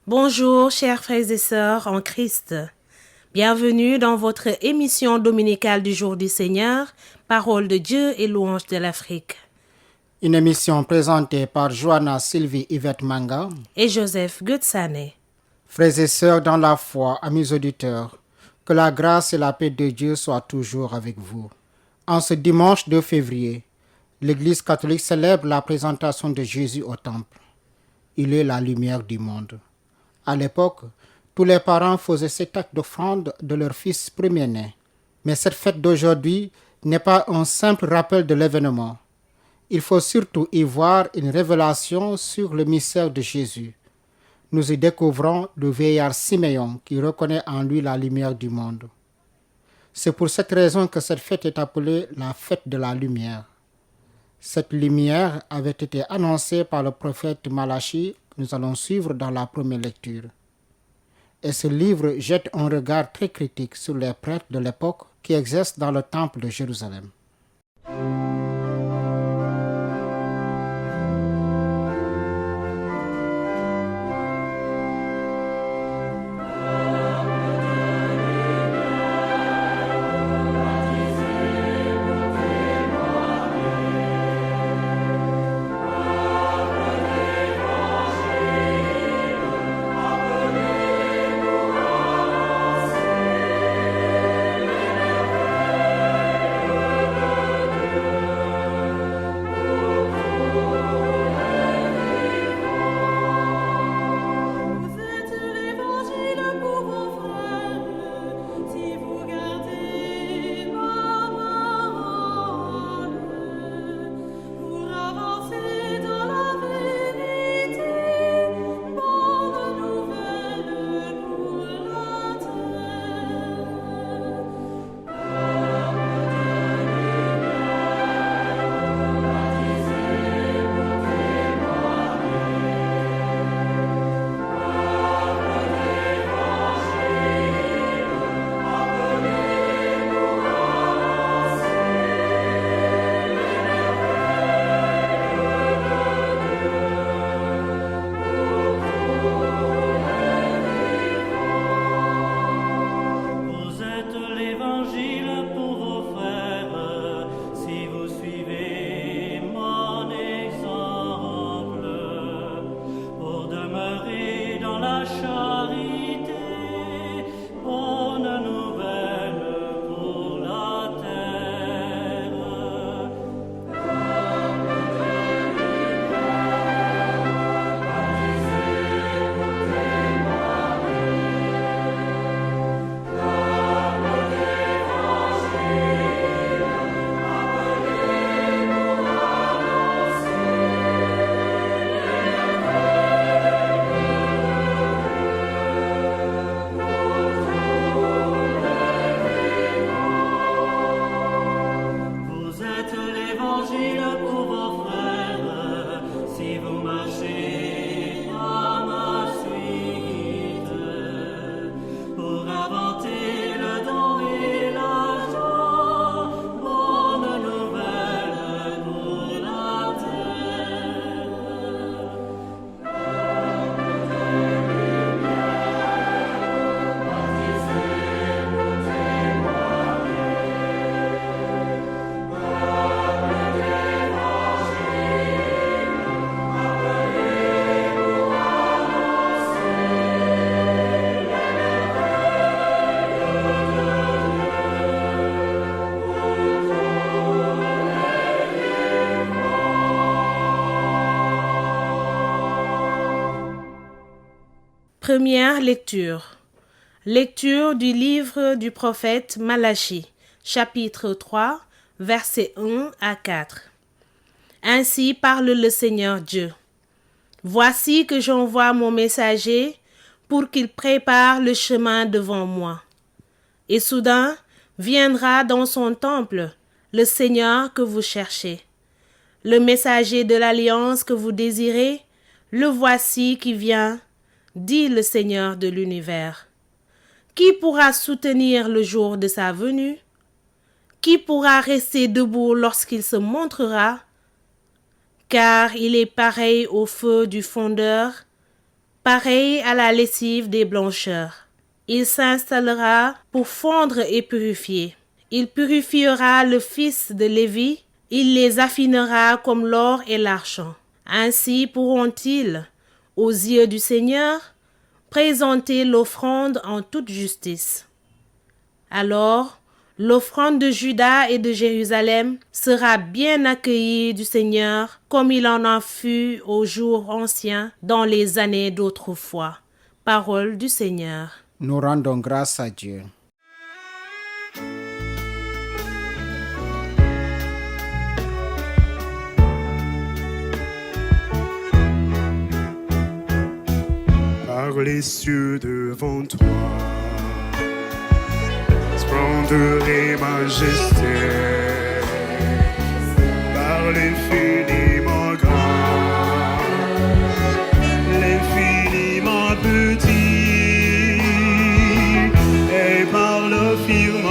Bonjour, chers frères et sœurs en Christ. Bienvenue dans votre émission dominicale du Jour du Seigneur, Parole de Dieu et louange de l'Afrique. Une émission présentée par Joanna Sylvie Yvette Manga. Et Joseph Gutsane. Frères et sœurs dans la foi, amis auditeurs, que la grâce et la paix de Dieu soient toujours avec vous. En ce dimanche 2 février, l'Église catholique célèbre la présentation de Jésus au temple. Il est la lumière du monde. À l'époque, tous les parents faisaient cet acte d'offrande de leur fils premier-né. Mais cette fête d'aujourd'hui n'est pas un simple rappel de l'événement. Il faut surtout y voir une révélation sur le mystère de Jésus. Nous y découvrons le vieillard Siméon qui reconnaît en lui la lumière du monde. C'est pour cette raison que cette fête est appelée la fête de la lumière. Cette lumière avait été annoncée par le prophète Malachie que nous allons suivre dans la première lecture. Et ce livre jette un regard très critique sur les prêtres de l'époque qui exercent dans le temple de Jérusalem. Première lecture. Lecture du livre du prophète Malachie, chapitre 3, versets 1 à 4. Ainsi parle le Seigneur Dieu. Voici que j'envoie mon messager pour qu'il prépare le chemin devant moi. Et soudain viendra dans son temple le Seigneur que vous cherchez. Le messager de l'alliance que vous désirez, le voici qui vient, dit le Seigneur de l'univers. Qui pourra soutenir le jour de sa venue? Qui pourra rester debout lorsqu'il se montrera? Car il est pareil au feu du fondeur, pareil à la lessive des blancheurs. Il s'installera pour fondre et purifier. Il purifiera le fils de Lévi, il les affinera comme l'or et l'argent. Ainsi pourront-ils, aux yeux du Seigneur, présenter l'offrande en toute justice. Alors, l'offrande de Juda et de Jérusalem sera bien accueillie du Seigneur comme il en fut aux jours anciens dans les années d'autrefois. Parole du Seigneur. Nous rendons grâce à Dieu. Par les cieux devant toi, splendeur et majesté, par l'infiniment grand, l'infiniment petit, et par le firmament,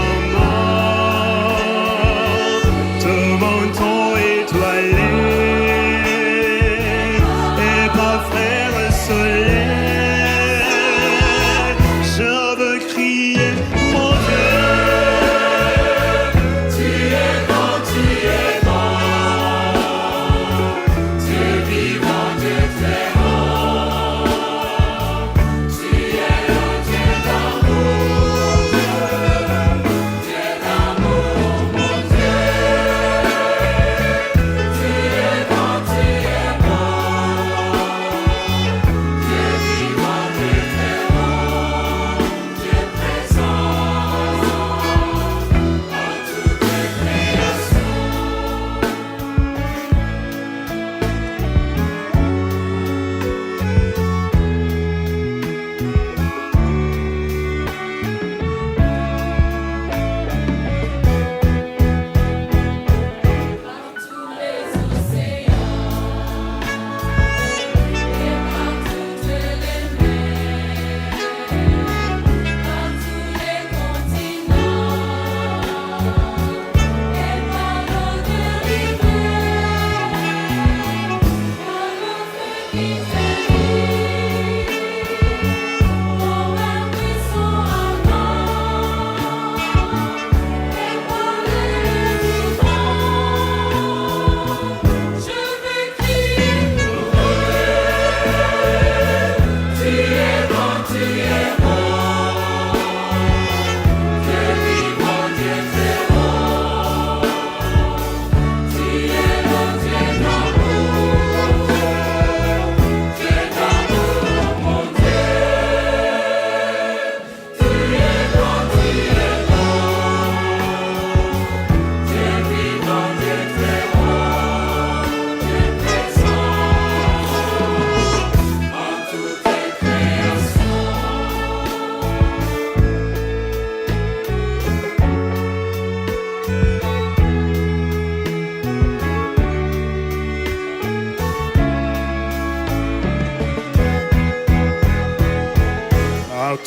te montant étoilé, et par frère soleil.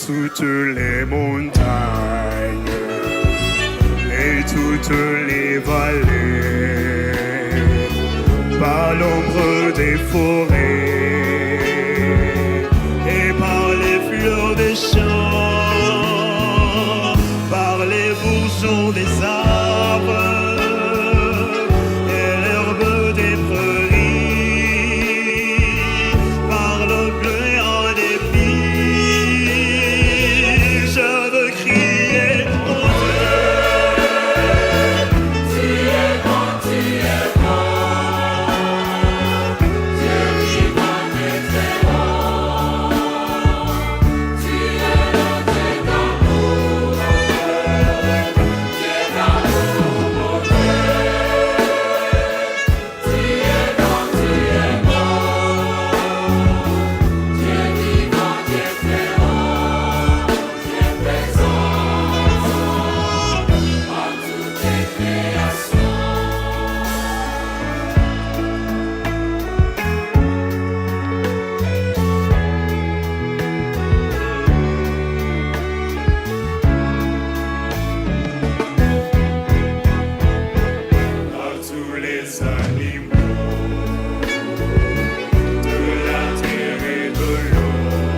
Toutes les montagnes et toutes les vallées, par l'ombre des forêts et par les fleurs des champs, par les bourgeons des arbres et l'herbe des prairies, par le bleu en dépit. animaux de la terre et de l'eau.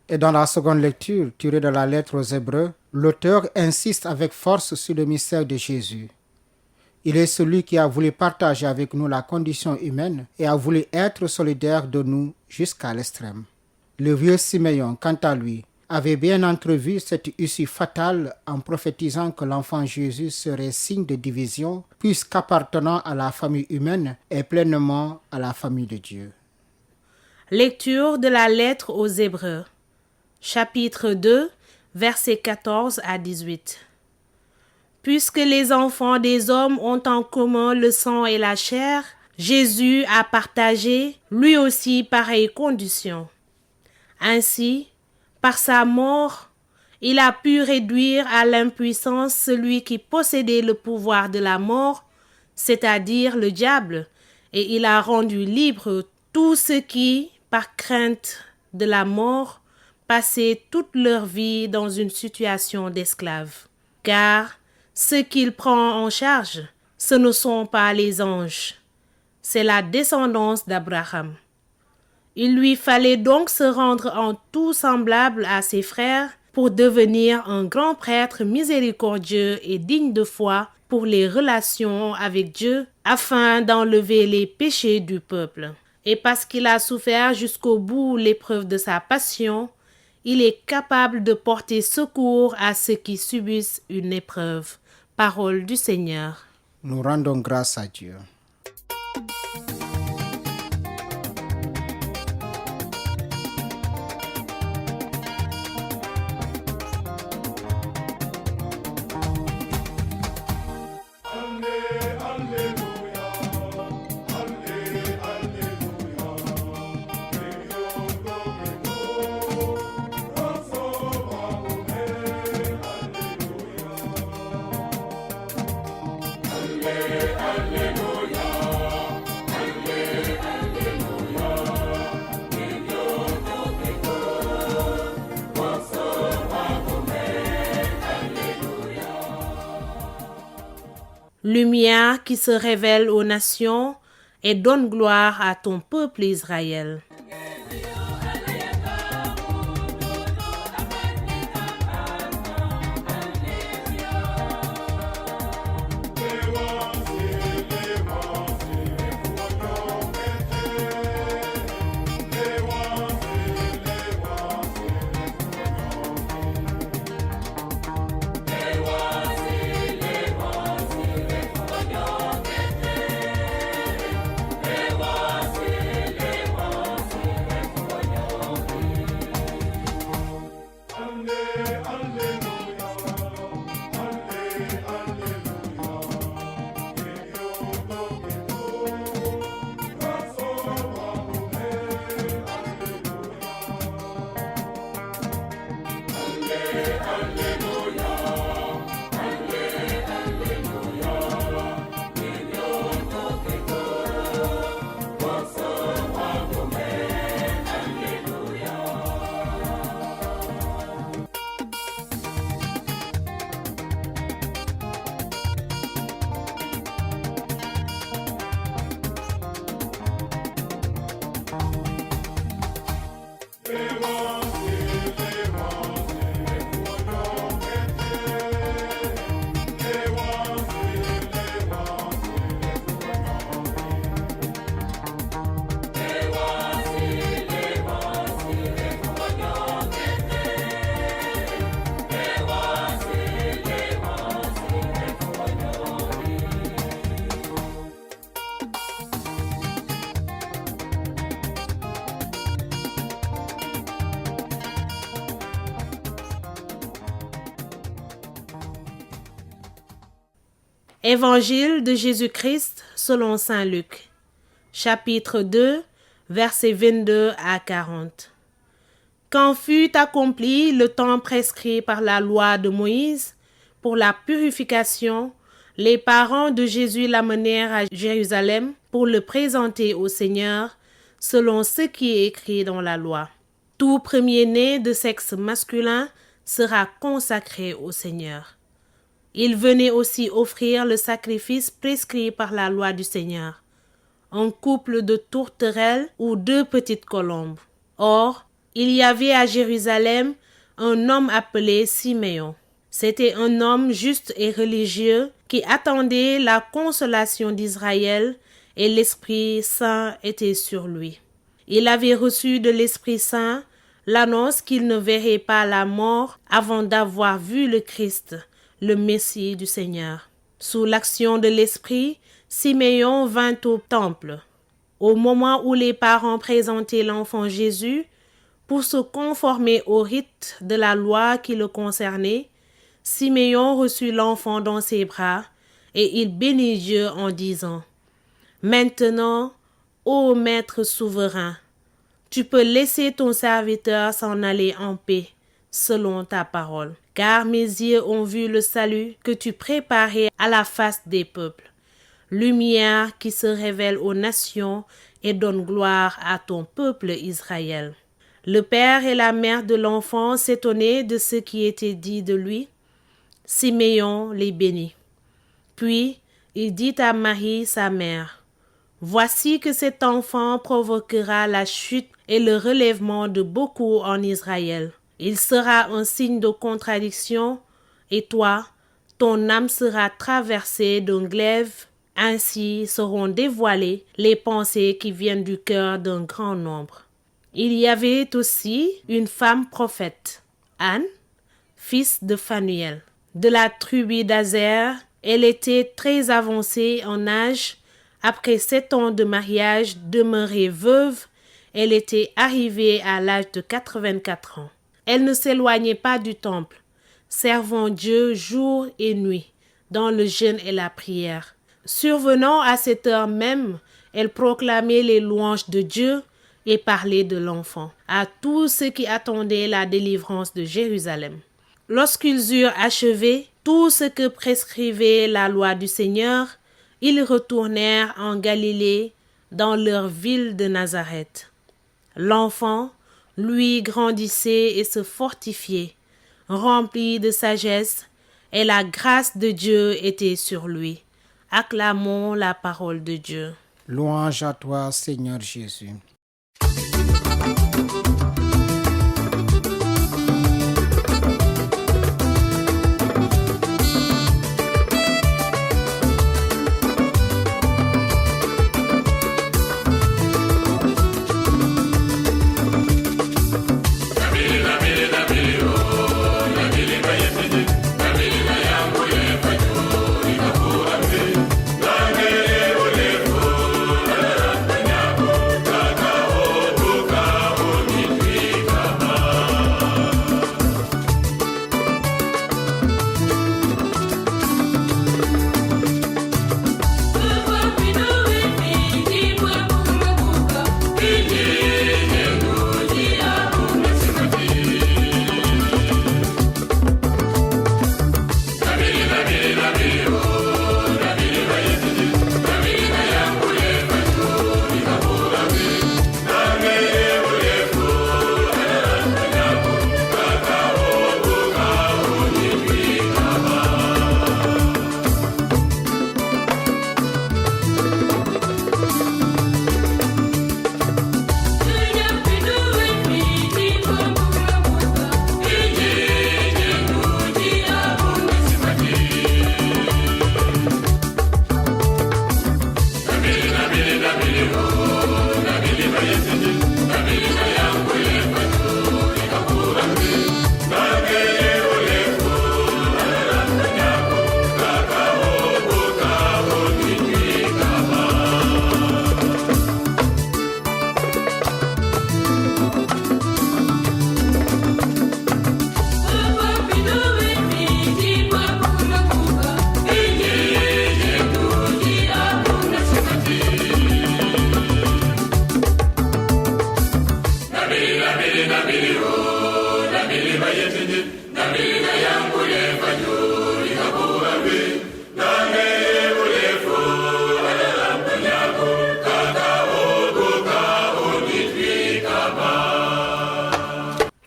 Et dans la seconde lecture, tirée de la lettre aux Hébreux, l'auteur insiste avec force sur le mystère de Jésus. Il est celui qui a voulu partager avec nous la condition humaine et a voulu être solidaire de nous jusqu'à l'extrême. Le vieux Siméon, quant à lui, avait bien entrevu cette issue fatale en prophétisant que l'enfant Jésus serait signe de division, puisqu'appartenant à la famille humaine et pleinement à la famille de Dieu. Lecture de la lettre aux Hébreux, chapitre 2, versets 14 à 18. Puisque les enfants des hommes ont en commun le sang et la chair, Jésus a partagé, lui aussi, pareille condition. Ainsi, par sa mort, il a pu réduire à l'impuissance celui qui possédait le pouvoir de la mort, c'est-à-dire le diable, et il a rendu libre tous ceux qui, par crainte de la mort, passaient toute leur vie dans une situation d'esclave. Car ce qu'il prend en charge, ce ne sont pas les anges, c'est la descendance d'Abraham. Il lui fallait donc se rendre en tout semblable à ses frères pour devenir un grand prêtre miséricordieux et digne de foi pour les relations avec Dieu, afin d'enlever les péchés du peuple. Et parce qu'il a souffert jusqu'au bout l'épreuve de sa passion, il est capable de porter secours à ceux qui subissent une épreuve. Parole du Seigneur. Nous rendons grâce à Dieu. Lumière qui se révèle aux nations et donne gloire à ton peuple Israël. Évangile de Jésus-Christ selon saint Luc, chapitre 2, versets 22 à 40. Quand fut accompli le temps prescrit par la loi de Moïse pour la purification, les parents de Jésus l'amenèrent à Jérusalem pour le présenter au Seigneur, selon ce qui est écrit dans la loi. Tout premier-né de sexe masculin sera consacré au Seigneur. Il venait aussi offrir le sacrifice prescrit par la loi du Seigneur, un couple de tourterelles ou 2 petites colombes. Or, Il y avait à Jérusalem un homme appelé Siméon. C'était un homme juste et religieux qui attendait la consolation d'Israël et l'Esprit Saint était sur lui. Il avait reçu de l'Esprit Saint l'annonce qu'il ne verrait pas la mort avant d'avoir vu le Christ, le Messie du Seigneur. Sous l'action de l'Esprit, Siméon vint au temple. Au moment où les parents présentaient l'enfant Jésus, pour se conformer au rite de la loi qui le concernait, Siméon reçut l'enfant dans ses bras et il bénit Dieu en disant : « Maintenant, ô Maître souverain, tu peux laisser ton serviteur s'en aller en paix, selon ta parole. Car mes yeux ont vu le salut que tu préparais à la face des peuples, lumière qui se révèle aux nations et donne gloire à ton peuple Israël. » Le père et la mère de l'enfant s'étonnaient de ce qui était dit de lui. Siméon les bénit. Puis il dit à Marie, sa mère : « Voici que cet enfant provoquera la chute et le relèvement de beaucoup en Israël. Il sera un signe de contradiction, et toi, ton âme sera traversée d'un glaive. Ainsi seront dévoilées les pensées qui viennent du cœur d'un grand nombre. » Il y avait aussi une femme prophète, Anne, fils de Phanuel, de la tribu d'Aser. Elle était très avancée en âge. Après 7 ans de mariage, demeurée veuve, elle était arrivée à l'âge de 84 ans. Elle ne s'éloignait pas du temple, servant Dieu jour et nuit, dans le jeûne et la prière. Survenant à cette heure même, elle proclamait les louanges de Dieu et parlait de l'enfant à tous ceux qui attendaient la délivrance de Jérusalem. Lorsqu'ils eurent achevé tout ce que prescrivait la loi du Seigneur, ils retournèrent en Galilée, dans leur ville de Nazareth. L'enfant, lui, grandissait et se fortifiait, rempli de sagesse, et la grâce de Dieu était sur lui. Acclamons la parole de Dieu. Louange à toi, Seigneur Jésus.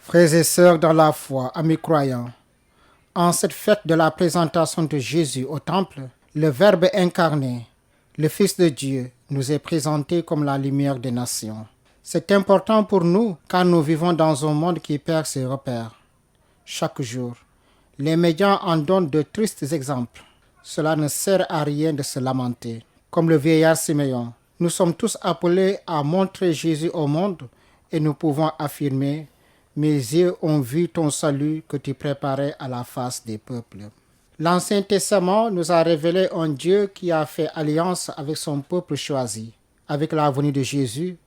Frères et sœurs dans la foi, amis croyants, en cette fête de la présentation de Jésus au temple, le Verbe incarné, le Fils de Dieu, nous est présenté comme la lumière des nations. C'est important pour nous car nous vivons dans un monde qui perd ses repères. Chaque jour, les médias en donnent de tristes exemples. Cela ne sert à rien de se lamenter. Comme le vieillard Siméon, nous sommes tous appelés à montrer Jésus au monde et nous pouvons affirmer « Mes yeux ont vu ton salut que tu préparais à la face des peuples ». L'Ancien Testament nous a révélé un Dieu qui a fait alliance avec son peuple choisi. Avec la venue de Jésus,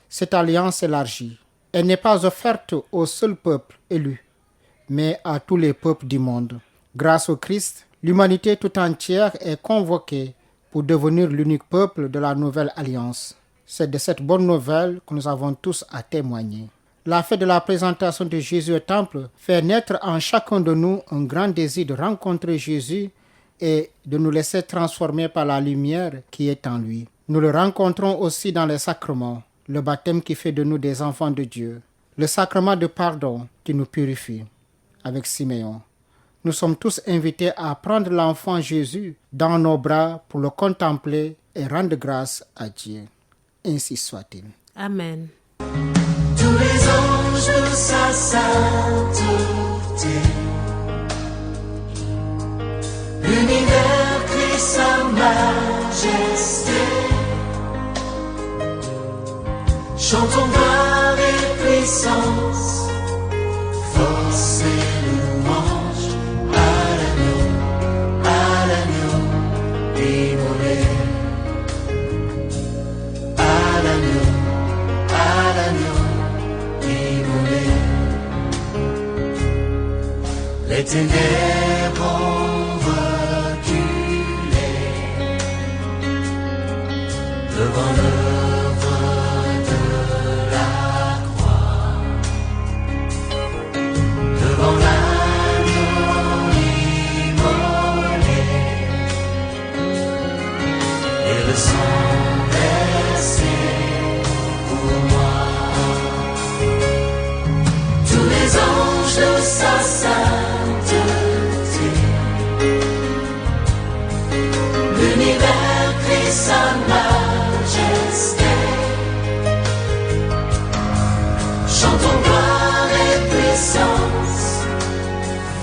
cette alliance élargie. Elle n'est pas offerte au seul peuple élu, mais à tous les peuples du monde. Grâce au Christ, l'humanité tout entière est convoquée pour devenir l'unique peuple de la nouvelle alliance. C'est de cette bonne nouvelle que nous avons tous à témoigner. La fête de la présentation de Jésus au temple fait naître en chacun de nous un grand désir de rencontrer Jésus et de nous laisser transformer par la lumière qui est en lui. Nous le rencontrons aussi dans les sacrements, le baptême qui fait de nous des enfants de Dieu, le sacrement de pardon qui nous purifie. Avec Siméon, nous sommes tous invités à prendre l'enfant Jésus dans nos bras pour le contempler et rendre grâce à Dieu. Ainsi soit-il. Amen. Tous les anges de sa sainteté, l'univers crie sa majesté. Chantons gloire et puissance, force et louange à l'agneau immolé, à l'agneau immolé. Les ténèbres ont reculé devant l'œuvre de la croix, devant l'agneau immolé et le sang versé pour moi. Tous les anges de sa sainteté, l'univers crie sa majesté. Chantons gloire et puissance,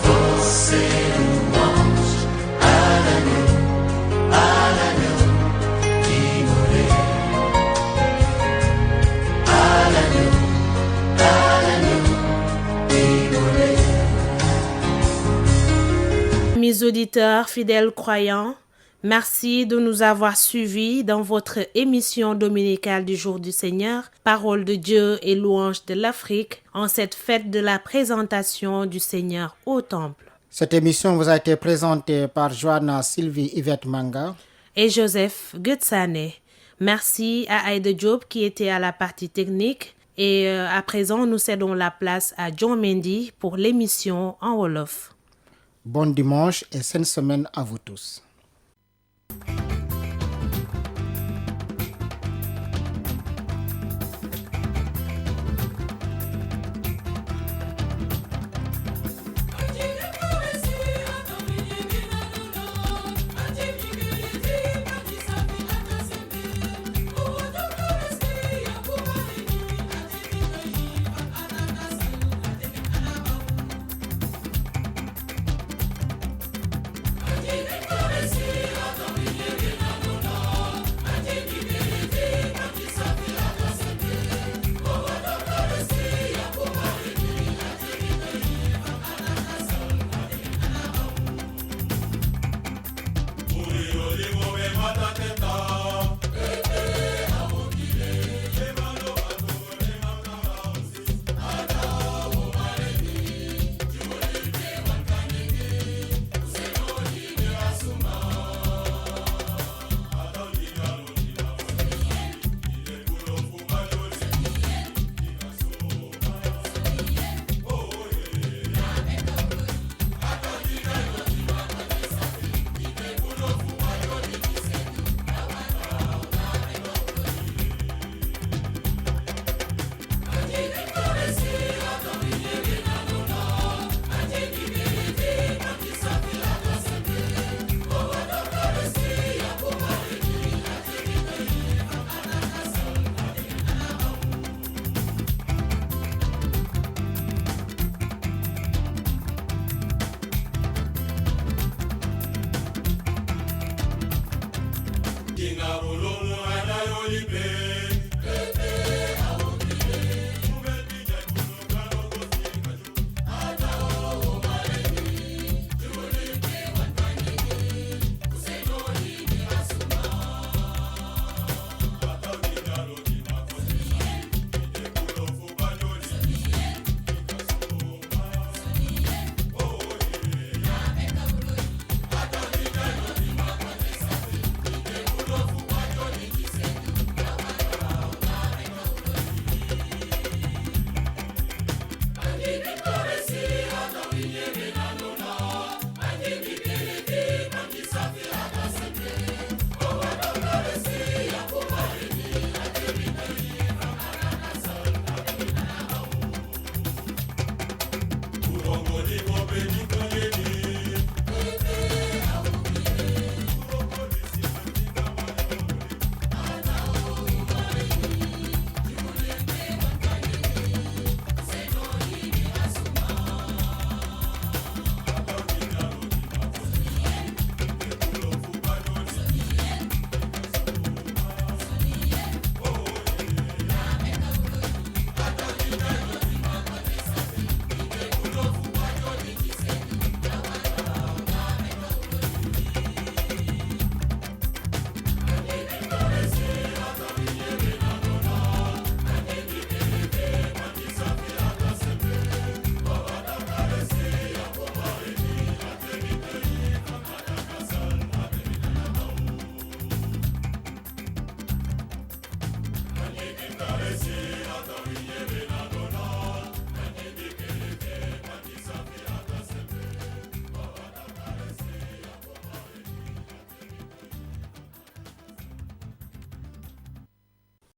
force et louange à l'agneau immolé, à l'agneau immolé. Mes auditeurs fidèles croyants, merci de nous avoir suivis dans votre émission dominicale du Jour du Seigneur, Parole de Dieu et louange de l'Afrique, en cette fête de la présentation du Seigneur au Temple. Cette émission vous a été présentée par Joanna Sylvie Yvette Manga Et Joseph Gutsane. Merci à Aïda Diop qui était à la partie technique. Et à présent, nous cédons la place à John Mendy pour l'émission en Wolof. Bon dimanche et sainte semaine à vous tous.